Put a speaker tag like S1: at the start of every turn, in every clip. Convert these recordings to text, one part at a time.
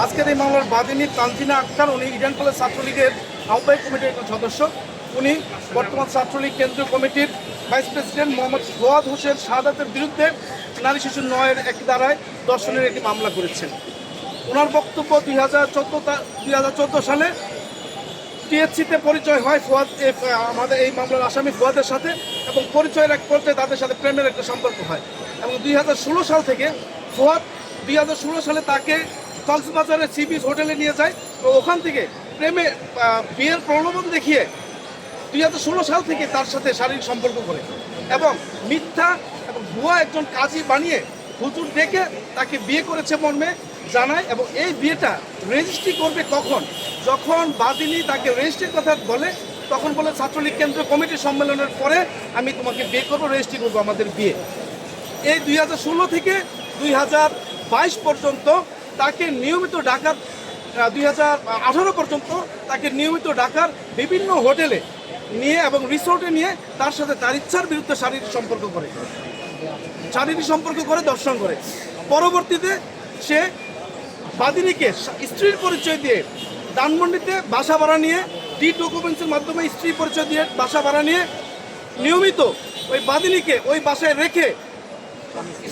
S1: আজকের এই মামলার বাদীনি তানজিনা আক্তার, উনি ইডেন কলেজ ছাত্রলীগের আহ্বায়ক কমিটির একজন সদস্য। উনি বর্তমান ছাত্রলীগ কেন্দ্রীয় কমিটির ভাইস প্রেসিডেন্ট মোহাম্মদ ফুয়াদ হোসেন শাহাদাতের বিরুদ্ধে নারী শিশু 9-এর এক ধারায় ধর্ষণের একটি মামলা করেছেন। ওনার বক্তব্য 2014 সালে টিএসসিতে পরিচয় হয় আমাদের এই মামলার আসামি ফুয়াদের সাথে, এবং পরিচয়ের এক পর্যায়ে তাদের সাথে প্রেমের একটা সম্পর্ক হয়। এবং 2016 সাল থেকে ফুয়াদ 2016 সালে তাকে কক্সবাজারের সি বিচ হোটেলে নিয়ে যায়, এবং ওখান থেকে বিয়ের প্রলোভন দেখিয়ে 2016 সাল থেকে তার সাথে শারীরিক সম্পর্ক করে, এবং মিথ্যা এবং ভুয়া একজন কাজী বানিয়ে হুজুর ডেকে তাকে বিয়ে করেছে মর্মে জানায়। এবং এই বিয়েটা রেজিস্ট্রি করবে কখন, যখন বাদিনী তাকে রেজিস্ট্রির কথা বলে, তখন বলে ছাত্রলীগ কেন্দ্রীয় কমিটির সম্মেলনের পরে আমি তোমাকে বিয়ে করবো, রেজিস্ট্রি করবো আমাদের বিয়ে। এই 2016 থেকে 2022 পর্যন্ত তাকে নিয়মিত ডাকার 2018 পর্যন্ত তাকে নিয়মিত ডাকার বিভিন্ন হোটেলে নিয়ে এবং রিসোর্টে নিয়ে তার সাথে তার ইচ্ছার বিরুদ্ধে শারীরিক সম্পর্ক করে দর্শন করে। পরবর্তীতে সে বাদিনীকে স্ত্রীর পরিচয় দিয়ে ধানমন্ডিতে বাসা ভাড়া নিয়ে ডকুমেন্টসের মাধ্যমে স্ত্রী পরিচয় দিয়ে বাসা ভাড়া নিয়ে নিয়মিত ওই বাদিনীকে ওই বাসায় রেখে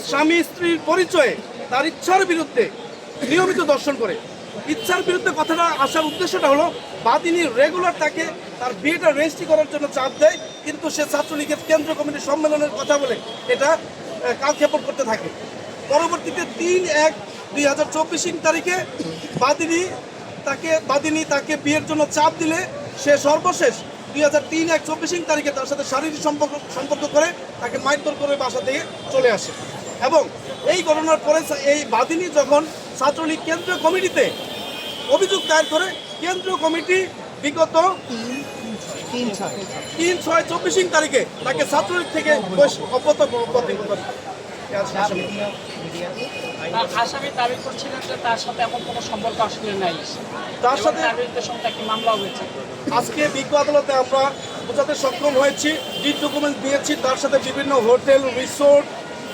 S1: স্বামী স্ত্রীর পরিচয়ে তার ইচ্ছার বিরুদ্ধে নিয়মিত দর্শন করে। ইচ্ছার বিরুদ্ধে কথাটা আসার উদ্দেশ্যটা হলো বাদিনী রেগুলার তাকে তার বিয়েটা রেজিস্ট্রি করার জন্য চাপ দেয়, কিন্তু সে ছাত্রলীগের কেন্দ্রীয় কমিটির সম্মেলনের কথা বলে এটা কালক্ষেপণ করতে থাকে। পরবর্তীতে 3/1/2024 তারিখে বাদিনী তাকে বিয়ের জন্য চাপ দিলে সে সর্বশেষ 2003/1/24 তারিখে তার সাথে শারীরিক সম্পর্ক করে তাকে মারধর করে বাসা থেকে চলে আসে। এবং এই ঘটনার পরে এই বাদিনী যখন ছাত্রলীগ কেন্দ্রীয় কমিটিতে অভিযোগ দায়ের করে, কেন্দ্রীয় কমিটি বিগত 3/6/24 তারিখে তাকে ছাত্রলীগ থেকে
S2: আসামি দাবি করছিলেন যে তার সাথে এমন কোনো সম্পর্ক আসলে নাই,
S1: তার সাথে
S2: একটি মামলা হয়েছে।
S1: আজকে বিজ্ঞ আদালতে আমরা বোঝাতে সক্ষম হয়েছি, ডকুমেন্টস দিয়েছি, তার সাথে বিভিন্ন হোটেল রিসোর্ট,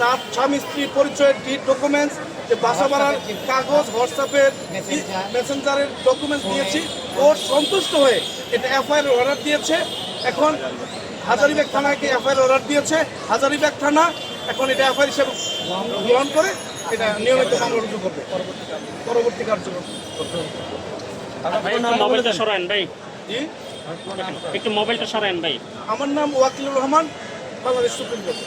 S1: তার স্বামী স্ত্রীর পরিচয়ের ডকুমেন্টস, যে বাসা ভাড়ার কাগজ, হোয়াটসঅ্যাপের মেসেঞ্জারের ডকুমেন্টস দিয়েছি। ও সন্তুষ্ট হয়ে এটা এফআইআর অর্ডার দিয়েছে। এখন হাজারীবাগ থানাকে এফআইআর অর্ডার দিয়েছে। হাজারীবাগ থানা এখন এটা এফআইআর হিসেবে গ্রহণ করে এটা নিয়মিত মামলা রুজু করবে, পরবর্তী কার্যক্রম করবে।
S3: মোবাইলটা সরান ভাই,
S1: জি
S3: একটু মোবাইলটা সরান ভাই।
S1: আমার নাম ওয়াকিলুর রহমান, বাংলাদেশ সুপ্রিম কোর্ট।